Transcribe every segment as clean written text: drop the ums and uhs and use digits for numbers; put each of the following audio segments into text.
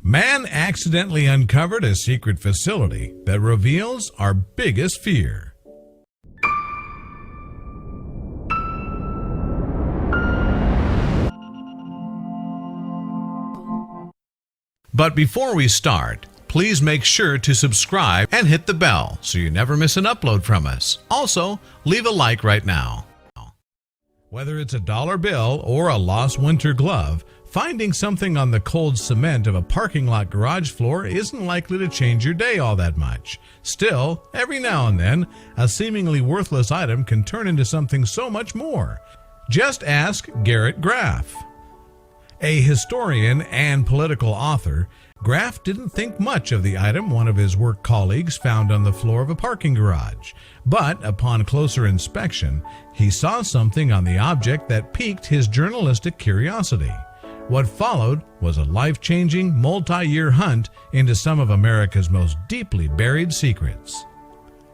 Man accidentally uncovered a secret facility that reveals our biggest fear. But before we start, please make sure to subscribe and hit the bell so you never miss an upload from us. Also, leave a like right now. Whether it's a dollar bill or a lost winter glove, finding something on the cold cement of a parking lot garage floor isn't likely to change your day all that much. Still, every now and then, a seemingly worthless item can turn into something so much more. Just ask Garrett Graff. A historian and political author, Graff didn't think much of the item one of his work colleagues found on the floor of a parking garage. But upon closer inspection, he saw something on the object that piqued his journalistic curiosity. What followed was a life-changing, multi-year hunt into some of America's most deeply buried secrets.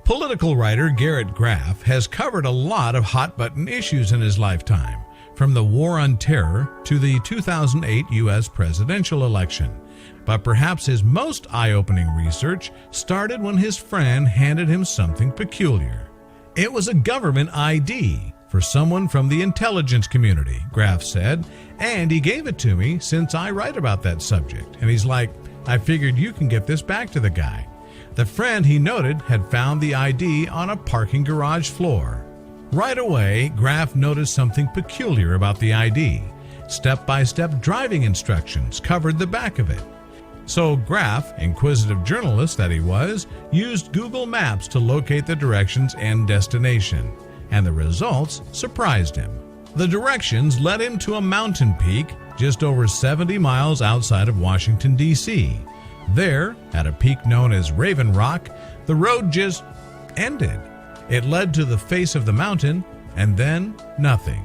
Political writer Garrett Graff has covered a lot of hot-button issues in his lifetime, from the War on Terror to the 2008 U.S. presidential election. But perhaps his most eye-opening research started when his friend handed him something peculiar. It was a government ID for someone from the intelligence community, Graff said, and he gave it to me since I write about that subject. And he's like, I figured you can get this back to the guy. The friend, he noted, had found the ID on a parking garage floor. Right away, Graff noticed something peculiar about the ID. Step-by-step driving instructions covered the back of it. So Graff, inquisitive journalist that he was, used Google Maps to locate the directions and destination. And the results surprised him. The directions led him to a mountain peak just over 70 miles outside of Washington, D.C. There, at a peak known as Raven Rock, the road just ended. It led to the face of the mountain, and then nothing.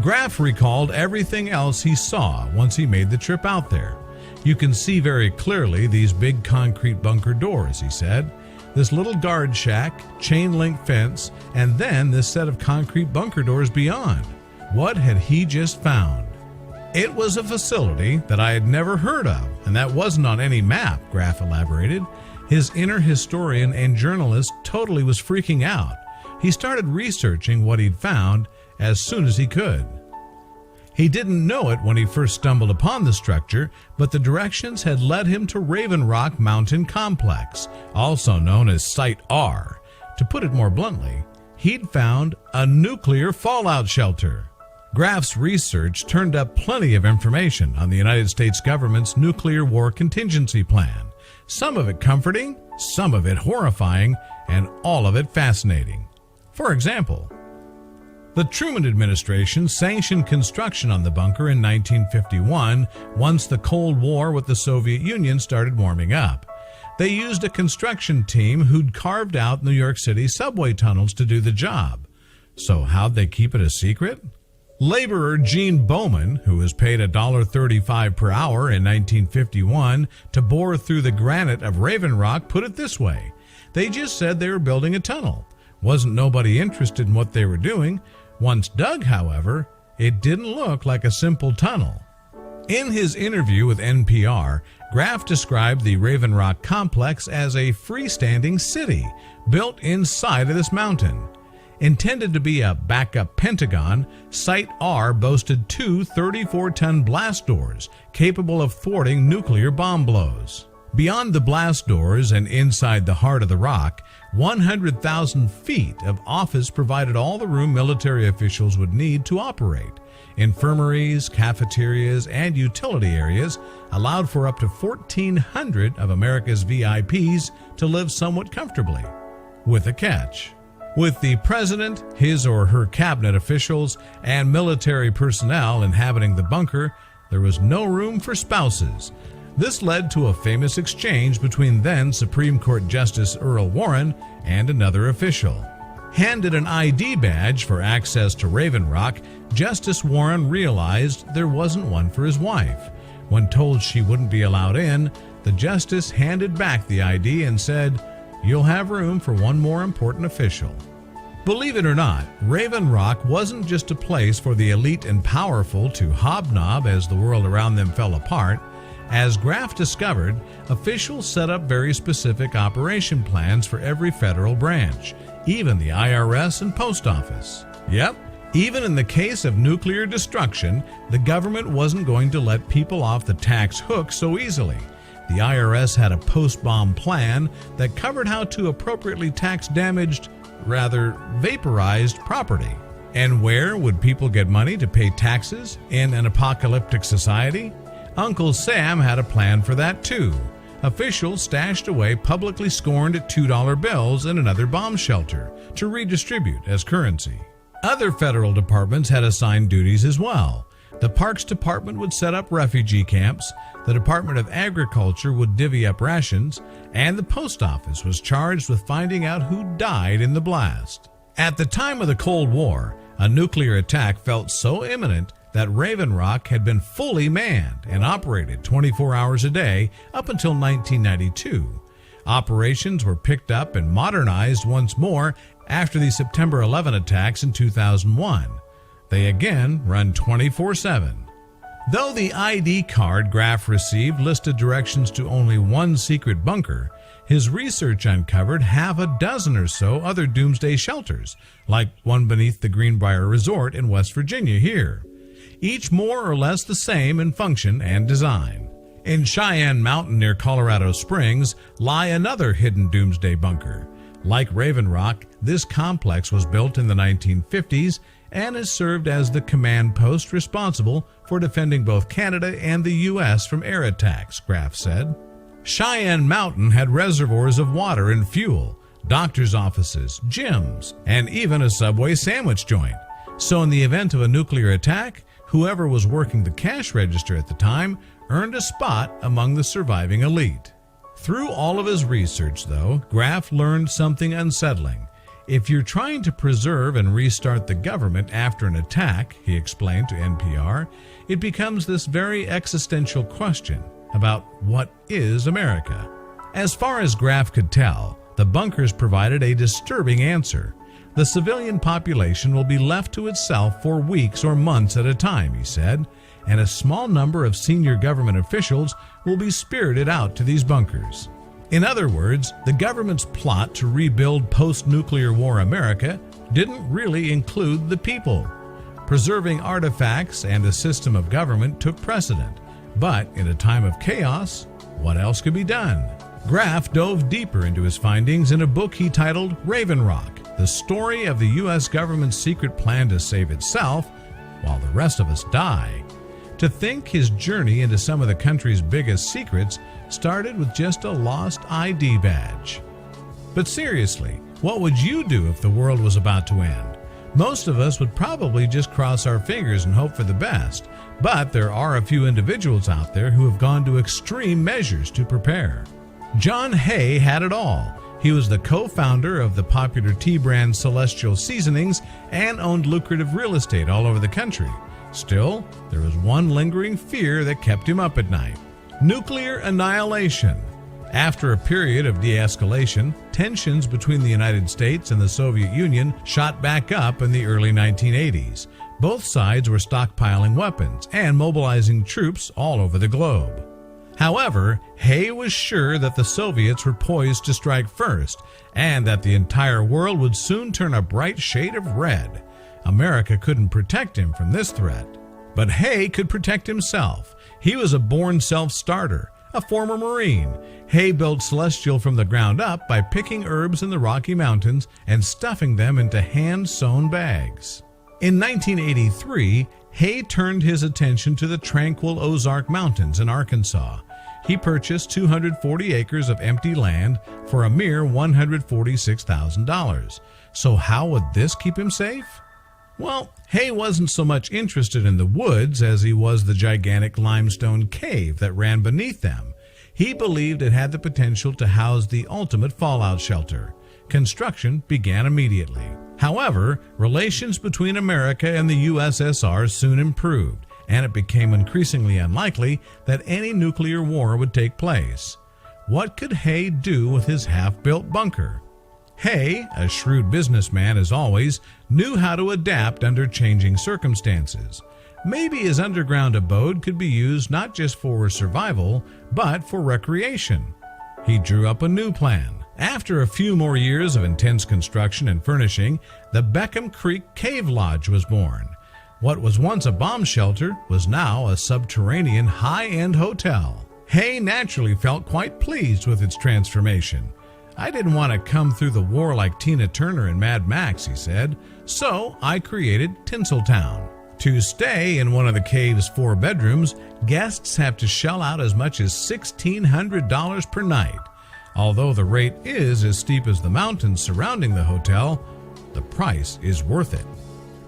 Graff recalled everything else he saw once he made the trip out there. You can see very clearly these big concrete bunker doors, he said. This little guard shack, chain-link fence, and then this set of concrete bunker doors beyond. What had he just found? It was a facility that I had never heard of, and that wasn't on any map, Graff elaborated. His inner historian and journalist totally was freaking out. He started researching what he'd found as soon as he could. He didn't know it when he first stumbled upon the structure, but the directions had led him to Raven Rock Mountain Complex, also known as Site R. To put it more bluntly, he'd found a nuclear fallout shelter. Graff's research turned up plenty of information on the United States government's nuclear war contingency plan. Some of it comforting, some of it horrifying, and all of it fascinating. For example, the Truman administration sanctioned construction on the bunker in 1951 once the Cold War with the Soviet Union started warming up. They used a construction team who'd carved out New York City subway tunnels to do the job. So how'd they keep it a secret? Laborer Gene Bowman, who was paid $1.35 per hour in 1951 to bore through the granite of Raven Rock, put it this way. They just said they were building a tunnel. Wasn't nobody interested in what they were doing. Once dug, however, it didn't look like a simple tunnel. In his interview with NPR, Graff described the Raven Rock complex as a freestanding city built inside of this mountain. Intended to be a backup Pentagon, Site R boasted two 34-ton blast doors capable of thwarting nuclear bomb blows. Beyond the blast doors and inside the heart of the rock, 100,000 feet of office provided all the room military officials would need to operate. Infirmaries, cafeterias, and utility areas allowed for up to 1,400 of America's VIPs to live somewhat comfortably. With a catch. With the president, his or her cabinet officials, and military personnel inhabiting the bunker, there was no room for spouses. This led to a famous exchange between then Supreme Court Justice Earl Warren and another official. Handed an ID badge for access to Raven Rock, Justice Warren realized there wasn't one for his wife. When told she wouldn't be allowed in, the justice handed back the ID and said, "You'll have room for one more important official." Believe it or not, Raven Rock wasn't just a place for the elite and powerful to hobnob as the world around them fell apart. As Graff discovered, officials set up very specific operation plans for every federal branch, even the IRS and post office. Yep, even in the case of nuclear destruction, the government wasn't going to let people off the tax hook so easily. The IRS had a post-bomb plan that covered how to appropriately tax damaged, rather vaporized property. And where would people get money to pay taxes in an apocalyptic society? Uncle Sam had a plan for that too. Officials stashed away publicly scorned $2 bills in another bomb shelter to redistribute as currency. Other federal departments had assigned duties as well. The Parks Department would set up refugee camps, the Department of Agriculture would divvy up rations, and the Post Office was charged with finding out who died in the blast. At the time of the Cold War, a nuclear attack felt so imminent that Raven Rock had been fully manned and operated 24 hours a day up until 1992. Operations were picked up and modernized once more after the September 11 attacks in 2001. They again run 24/7. Though the ID card Graff received listed directions to only one secret bunker, his research uncovered half a dozen or so other doomsday shelters, like one beneath the Greenbrier Resort in West Virginia here, each more or less the same in function and design. In Cheyenne Mountain near Colorado Springs lie another hidden doomsday bunker. Like Raven Rock, this complex was built in the 1950s and has served as the command post responsible for defending both Canada and the U.S. from air attacks, Graff said. Cheyenne Mountain had reservoirs of water and fuel, doctors' offices, gyms, and even a Subway sandwich joint. So in the event of a nuclear attack, whoever was working the cash register at the time earned a spot among the surviving elite. Through all of his research, though, Graff learned something unsettling. If you're trying to preserve and restart the government after an attack, he explained to NPR, it becomes this very existential question about what is America. As far as Graff could tell, the bunkers provided a disturbing answer. The civilian population will be left to itself for weeks or months at a time, he said, and a small number of senior government officials will be spirited out to these bunkers. In other words, the government's plot to rebuild post-nuclear war America didn't really include the people. Preserving artifacts and a system of government took precedent, but in a time of chaos, what else could be done? Graff dove deeper into his findings in a book he titled Raven Rock, the story of the U.S. government's secret plan to save itself while the rest of us die. To think his journey into some of the country's biggest secrets started with just a lost ID badge. But seriously, what would you do if the world was about to end? Most of us would probably just cross our fingers and hope for the best, but there are a few individuals out there who have gone to extreme measures to prepare. John Hay had it all. He was the co-founder of the popular tea brand Celestial Seasonings and owned lucrative real estate all over the country. Still, there was one lingering fear that kept him up at night: nuclear annihilation. After a period of de-escalation, tensions between the United States and the Soviet Union shot back up in the early 1980s. Both sides were stockpiling weapons and mobilizing troops all over the globe. However, Hay was sure that the Soviets were poised to strike first and that the entire world would soon turn a bright shade of red. America couldn't protect him from this threat. But Hay could protect himself. He was a born self-starter, a former Marine. Hay built Celestial from the ground up by picking herbs in the Rocky Mountains and stuffing them into hand-sewn bags. In 1983, Hay turned his attention to the tranquil Ozark Mountains in Arkansas. He purchased 240 acres of empty land for a mere $146,000. So how would this keep him safe? Well, Hay wasn't so much interested in the woods as he was the gigantic limestone cave that ran beneath them. He believed it had the potential to house the ultimate fallout shelter. Construction began immediately. However, relations between America and the USSR soon improved, and it became increasingly unlikely that any nuclear war would take place. What could Hay do with his half-built bunker? Hay, a shrewd businessman as always, knew how to adapt under changing circumstances. Maybe his underground abode could be used not just for survival, but for recreation. He drew up a new plan. After a few more years of intense construction and furnishing, the Beckham Creek Cave Lodge was born. What was once a bomb shelter was now a subterranean high-end hotel. Hay naturally felt quite pleased with its transformation. "I didn't want to come through the war like Tina Turner in Mad Max," he said, "so I created Tinseltown." To stay in one of the cave's 4 bedrooms, guests have to shell out as much as $1,600 per night. Although the rate is as steep as the mountains surrounding the hotel, the price is worth it.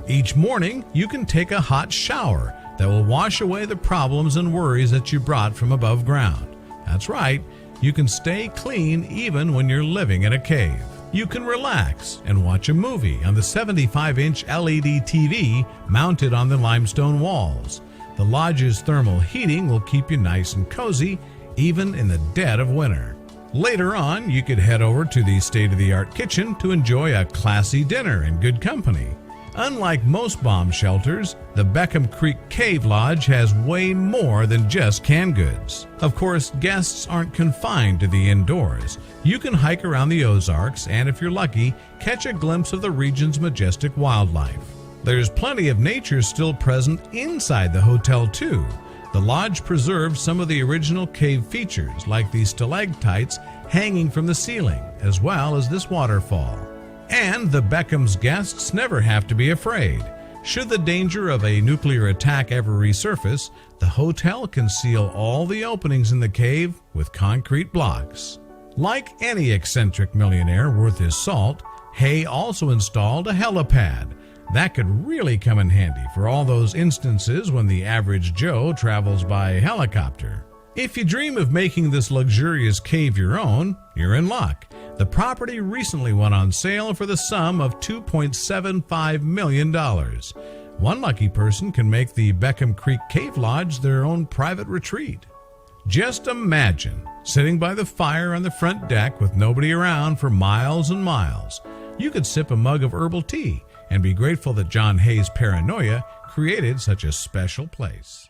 Each morning, you can take a hot shower that will wash away the problems and worries that you brought from above ground. That's right, you can stay clean even when you're living in a cave. You can relax and watch a movie on the 75-inch LED TV mounted on the limestone walls. The lodge's thermal heating will keep you nice and cozy, even in the dead of winter. Later on, you could head over to the state-of-the-art kitchen to enjoy a classy dinner in good company. Unlike most bomb shelters, the Beckham Creek Cave Lodge has way more than just canned goods. Of course, guests aren't confined to the indoors. You can hike around the Ozarks and, if you're lucky, catch a glimpse of the region's majestic wildlife. There's plenty of nature still present inside the hotel, too. The lodge preserved some of the original cave features, like the stalactites hanging from the ceiling, as well as this waterfall. And the Beckham's guests never have to be afraid. Should the danger of a nuclear attack ever resurface, the hotel can seal all the openings in the cave with concrete blocks. Like any eccentric millionaire worth his salt, Hay also installed a helipad. That could really come in handy for all those instances when the average Joe travels by helicopter. If you dream of making this luxurious cave your own, you're in luck. The property recently went on sale for the sum of $2.75 million. One lucky person can make the Beckham Creek Cave Lodge their own private retreat. Just imagine sitting by the fire on the front deck with nobody around for miles and miles. You could sip a mug of herbal tea and be grateful that John Hay's paranoia created such a special place.